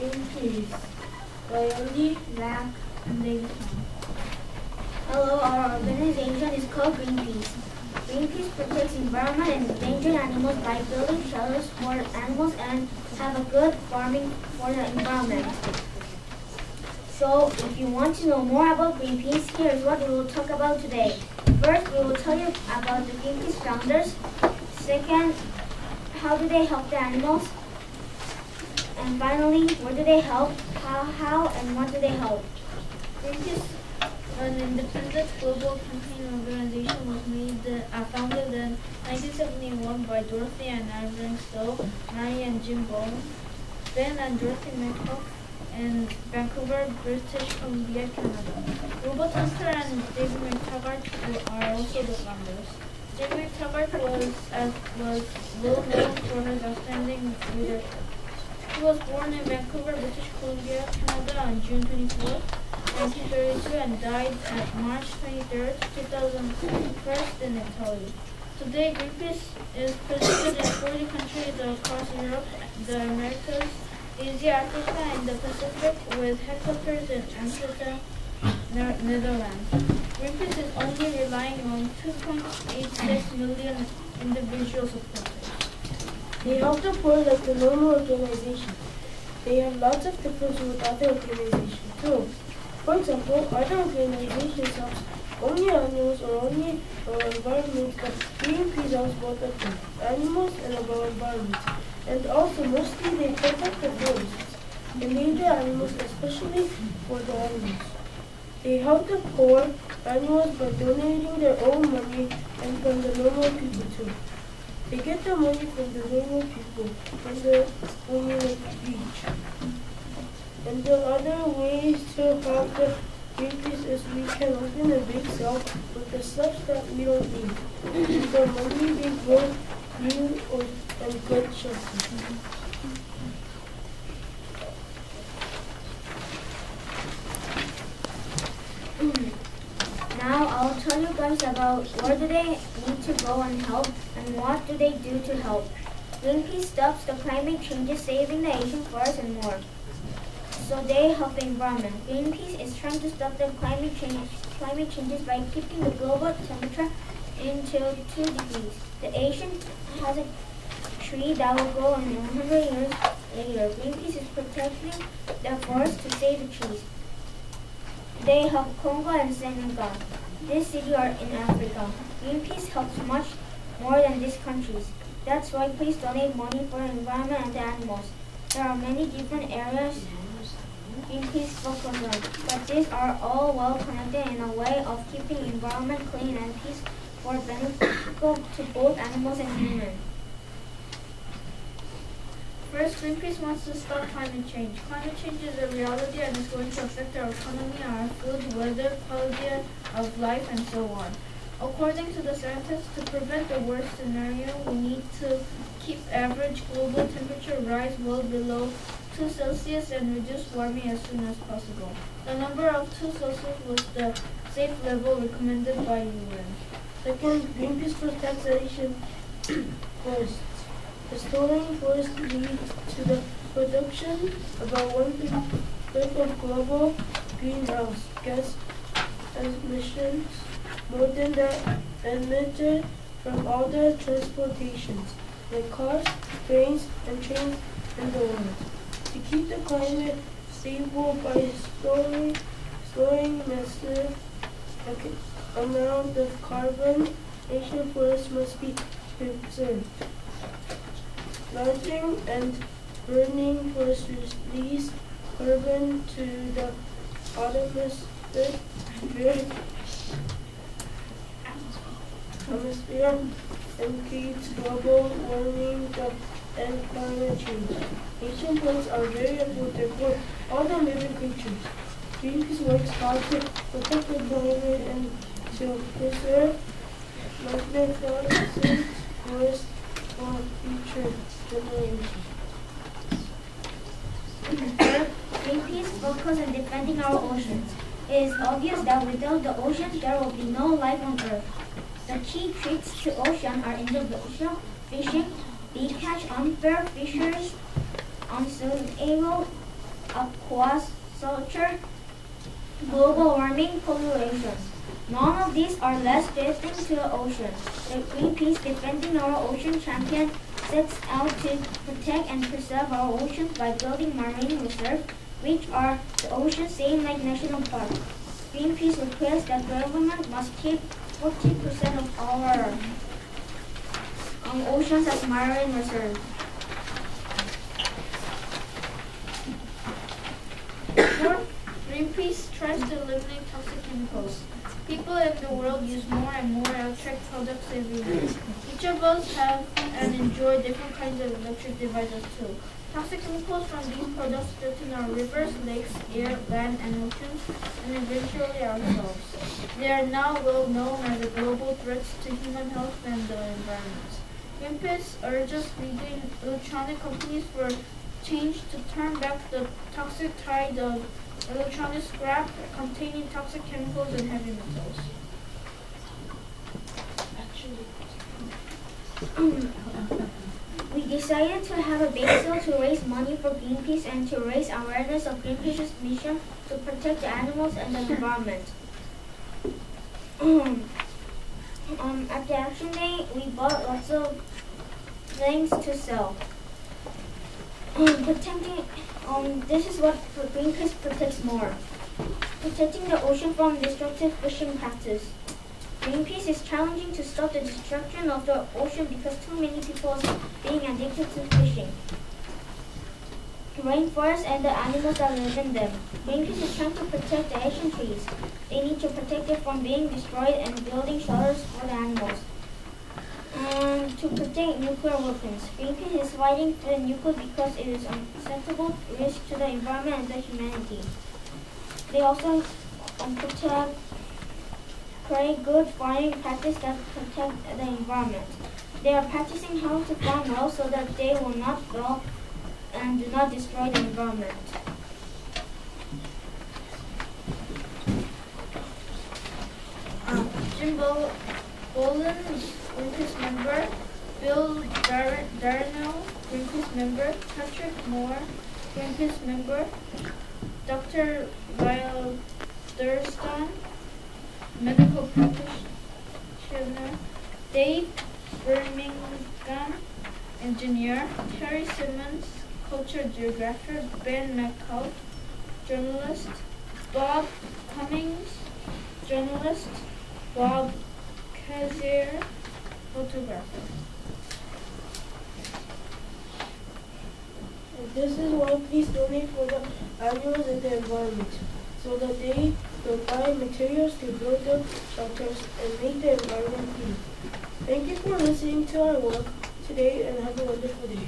Greenpeace. Loyalty, Black, and Davidson. Hello, our organization is called Greenpeace. Greenpeace protects environment and endangered animals by building shelters for animals and have a good farming for the environment. So, if you want to know more about Greenpeace, here's what we will talk about today. First, we will tell you about the Greenpeace founders. Second, how do they help the animals? And finally, where do they help, how and what do they help? Greenpeace, an independent global campaign organization, was founded in 1971 by Dorothy and Irving Stowe, Mary and Jim Bowen, Ben and Dorothy Metcalf, in Vancouver, British Columbia, Canada. Robert Hunter and David McTaggart are also the founders. David McTaggart was well known for his outstanding leadership. He was born in Vancouver, British Columbia, Canada on June 24, 1932 and died at March 23, 2001 in Italy. Today, Greenpeace is presented in 40 countries across Europe, the Americas, Asia, Africa, and the Pacific, with headquarters in Amsterdam, Netherlands. Greenpeace is only relying on 2.86 million individual supporters. They help the poor like the normal organization. They have lots of differences with other organizations too. For example, other organizations help only animals or only environment, but Greenpeace helps both of them, animals and our environment. And also, mostly they protect the forests, endangered animals, especially for the animals. They help the poor animals by donating their own money and from the normal people too. They get the money from the normal people when they're only like the beach. And the other ways to help the Greenpeace is we can open a big cell with the stuff that we don't need. The money they grow new and good shelter. Now I'll tell you guys about where do they need to go and help and what do they do to help. Greenpeace stops the climate changes, saving the Asian forest and more. So they help the environment. Greenpeace is trying to stop the climate changes by keeping the global temperature into 2 degrees. The Asian has a tree that will grow in 100 years later. Greenpeace is protecting the forest to save the trees. They help Congo and Senegal. These cities are in Africa. Greenpeace helps much more than these countries. That's why please donate money for the environment and the animals. There are many different areas Greenpeace focuses on, but these are all well connected in a way of keeping the environment clean and peace for beneficial to both animals and humans. First, Greenpeace wants to stop climate change. Climate change is a reality and is going to affect our economy, our food, weather, quality of life, and so on. According to the scientists, to prevent the worst scenario, we need to keep average global temperature rise well below 2 Celsius and reduce warming as soon as possible. The number of 2 Celsius was the safe level recommended by UN. Second, Greenpeace protects the Asian forests. Restoring forests leads to the production about 1/5 of global greenhouse gas emissions, more than that emitted from all the transportations, like cars, trains, and trains in the world. To keep the climate stable by storing massive amount of carbon, Asian forests must be preserved. Planting and burning forests release carbon to the atmosphere and creates global warming and climate change. Asian plants are very important for all the living creatures. Greenpeace works hard to protect the environment and to preserve magnificent forests for future generations. Greenpeace focuses on defending our oceans. It is obvious that without the ocean, there will be no life on Earth. The key threats to ocean are industrial fishing, big catch, unfair fisheries, unsustainable aquaculture, global warming, population. None of these are less threatening to the ocean. The Greenpeace Defending Our Ocean champion sets out to protect and preserve our oceans by building marine reserves, which are the ocean same like national parks. Greenpeace requests that government must keep 40% of our oceans as marine reserves. Fourth, Greenpeace tries to eliminate toxic chemicals. People in the world use more and more electric products every day. Each of us have and enjoy different kinds of electric devices too. Toxic chemicals from these products threaten our rivers, lakes, air, land, and oceans, and eventually ourselves. They are now well known as global threats to human health and the environment. Greenpeace urges leading electronic companies for change to turn back the toxic tide of electronic scrap containing toxic chemicals and heavy metals. We decided to have a bake sale to raise money for Greenpeace and to raise awareness of Greenpeace's mission to protect the animals and the environment. At the Action Day, we bought lots of things to sell. This is what Greenpeace protects more. Protecting the ocean from destructive fishing practice. Greenpeace is challenging to stop the destruction of the ocean because too many people are being addicted to fishing. Rainforests and the animals that live in them. Greenpeace is trying to protect the Asian trees. They need to protect it from being destroyed and building shelters for the animals. To protect nuclear weapons. Greenpeace is fighting for the nuclear because it is an unacceptable risk to the environment and the humanity. They also create good farming practice that protect the environment. They are practicing how to farm well so that they will not fail and do not destroy the environment. Jim Bolin, Greenpeace member. Bill Darnell, Greenpeace member. Patrick Moore, Greenpeace member. Dr. Lyle Thurston, medical practitioner. Dave Birmingham, engineer. Terry Simmons, culture geographer. Ben McCall, journalist. Bob Cummings, journalist. Bob Kaiser, photographer. This is why please donate for the animals and the environment, so that they will buy materials to build the shelters and make the environment clean. Thank you for listening to our work today and have a wonderful day.